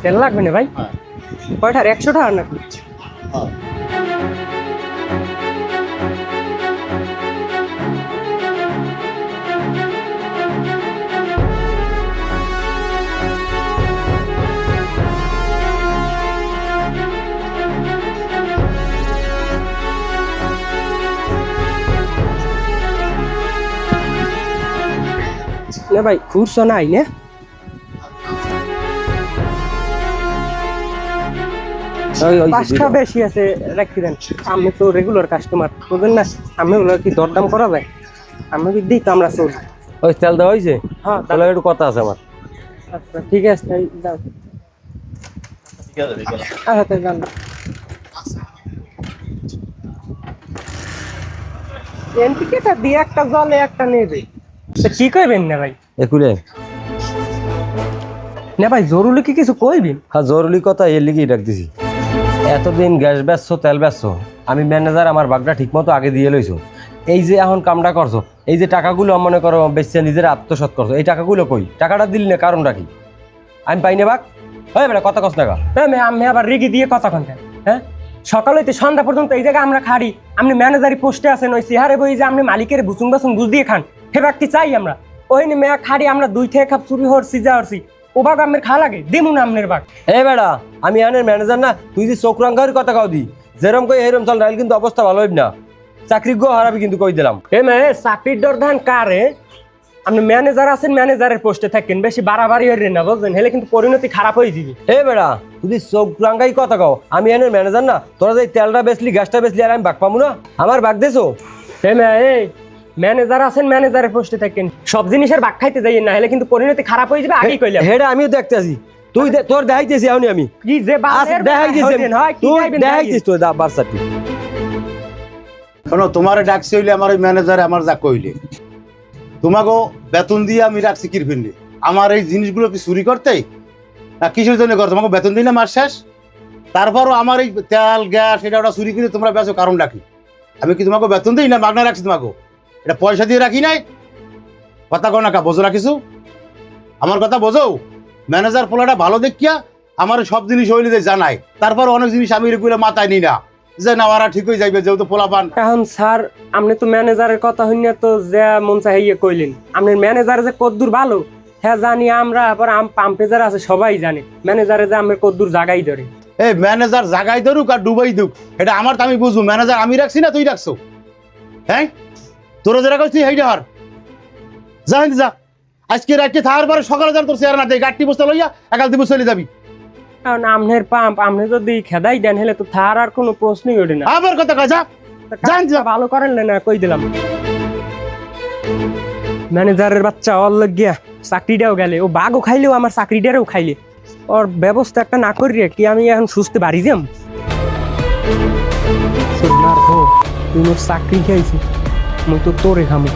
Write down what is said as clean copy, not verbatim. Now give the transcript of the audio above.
তেল লাগবে না ভাই? হ্যাঁ কয়টার 100 টাকা নাকি? হ্যাঁ না ভাই খুরসো নাই না? পাঁচটা বেশি আছে রাখি দেন। আমি তো রেগুলার কাস্টমার, বুঝলেন না? আমি ওগুলো কি দরদাম করা যায়? আমি কি দিই তো আমরা চল। ওই তেল দেওয়া হয়েছে? হ্যাঁ তাহলে একটু কথা আছে আমার। আচ্ছা ঠিক আছে তাই দাও। ঠিক আছে দেখো না। আচ্ছা তাই দাও। এনপিকেটা দিয়ে একটা জলে একটা নেবে, তো কি কইবেন না ভাই? একুলে না ভাই জরুরি কি কিছু কইবেন? হ্যাঁ জরুরি কথা এর লিগেই ডাকতেছি। এতদিন গ্যাস বেচছো তেল বেচছো, আমি ম্যানেজার আমার বাগটা ঠিক মতো আগে দিয়ে লইছো। এই যে এখন কামটা করছো, এই যে টাকাগুলো মনে করো বেচছে নিজের আত্মসাৎ করছো, এই টাকাগুলো কই? টাকাটা দিলি না কারণটা কি? আমি পাই না বাক? হয় বেটা কথা কস টাকা। আমি আবার রেগে দিয়ে কথা কন? হ্যাঁ সকাল হইতে সন্ধ্যা পর্যন্ত এই জায়গায় আমরা খাড়ি, আপনি ম্যানেজারি পোস্টে আছেন, ওই সিহারে বই যে আপনি মালিকের বুচুন বাসুন বুঝ দিয়ে খান, হেবাক কি চাই আমরা? ওই মেয়া খাড়ি আমরা 2 থেকে কাপ চুরি হরছি যা হরছি, ও বাগ আমের খা লাগে দিমু না আমনের বাগ। এ বেটা আমি আনের ম্যানেজার না, তুই যে চোখ রাঙ্গার কথা কাও দি, যেরম কই এরম চল, নাইলে কিন্তু অবস্থা ভালো হইব না। চাকরি গো হারাবি কিন্তু কই দিলাম। চাকরির দর ধান কারে? আপনি ম্যানেজার আছেন, ম্যানেজারের পোস্টে থাকেন, বেশি বাড়াবাড়ি হইলেন না বুঝলেন, হেলে কিন্তু পরিণতি খারাপ হয়ে যাবে। এ বেটা তুই চোখ রাঙ্গাই কথা কাও, আমি এনের ম্যানেজার না, তোরা যে তেলটা বেচলি গ্যাসটা বেচলি আর আমি বাক পাবো না? আমার বাক দেছো? ম্যানেজার আছেন, ম্যানেজারের পোস্টে থাকেন, সব জিনিসের ভাগ খাইতে যাইয়েন না, হেলে কিন্তু পরিণতি খারাপ হয়ে যাবে। আগেই কইলাম। হেডা আমিও দেখতে আছি, তুই তোর দেখাইতেছি আমি কি যে দেখাইতেছি, তুই দেখাইতিস তোর বাচ্চাটি। শোনো, তোমারে ডাকছি হইলে আমার ওই ম্যানেজারে আমার যা কইলে, তোমাকেও বেতন দিয়ে আমি রাখছি কির ফিরলে আমার এই জিনিসগুলো কি চুরি করতে না কিসের জন্য করো? তোমাকে বেতন দিই না মাস শেষ, তারপরও আমার এই তেল গ্যাস এটা ওটা চুরি করে তোমরা বেচো, কারণ ডাকি আমি কি তোমাকে বেতন দিই না মাগনা রাখছি? তোমাকে এটা পয়সা দিয়ে রাখি নাই? কথা কো না কা, বোঝো না কিছু? আমার কথা বোঝো? ম্যানেজার পোলাটা ভালো দেখিয়া আমার সব জিনিস হইলে যে জানাই, তারপর অনেক জিনিস আমি এগুলো মাথায় নিই না, যে না ওরা ঠিক হয়ে যাইবে যেহেতু পোলা পান। এখন স্যার আপনি তো ম্যানেজারের কথা হইনা তো যা মন চাই ইয়ে কইলেন, আপনার ম্যানেজার যে কদ্দুর ভালো হ্যাঁ জানি আমরা, আবার পাম্পে যারা আছে সবাই জানে ম্যানেজারে যে আমার কদ্দুর জাগাই ধরে। এই ম্যানেজার জাগাই ধরুক আর ডুবাই দুক, এটা আমার তো আমি বুঝবো। ম্যানেজার আমি রাখছি না তুই রাখছো? হ্যাঁ তোরা যেটা করছিস সেইটা হর যা, যা আজকে রাত্রে থাকার পরে সকালে যার তোর চেয়ার না দেয় গাড়ি বসতে লইয়া একাল দিব চলে যাবি। কারণ আমনের পাম্প আপনি যদি খেদাই দেন হেলে তো থার আর কোনো প্রশ্নই ওঠে না। আবার কথা কয় যা, জান যা। ভালো করেন না কই দিলাম। ম্যানেজারের বাচ্চা অল গিয়া চাকরিটাও গেলে, ও বাঘও খাইলেও আমার চাকরিটারও খাইলে, ওর ব্যবস্থা একটা না করিয়ে কি আমি এখন সুস্থ বাড়ি যাম? তুই মোর চাকরি খাইছি, মুই তো তোরে খামো।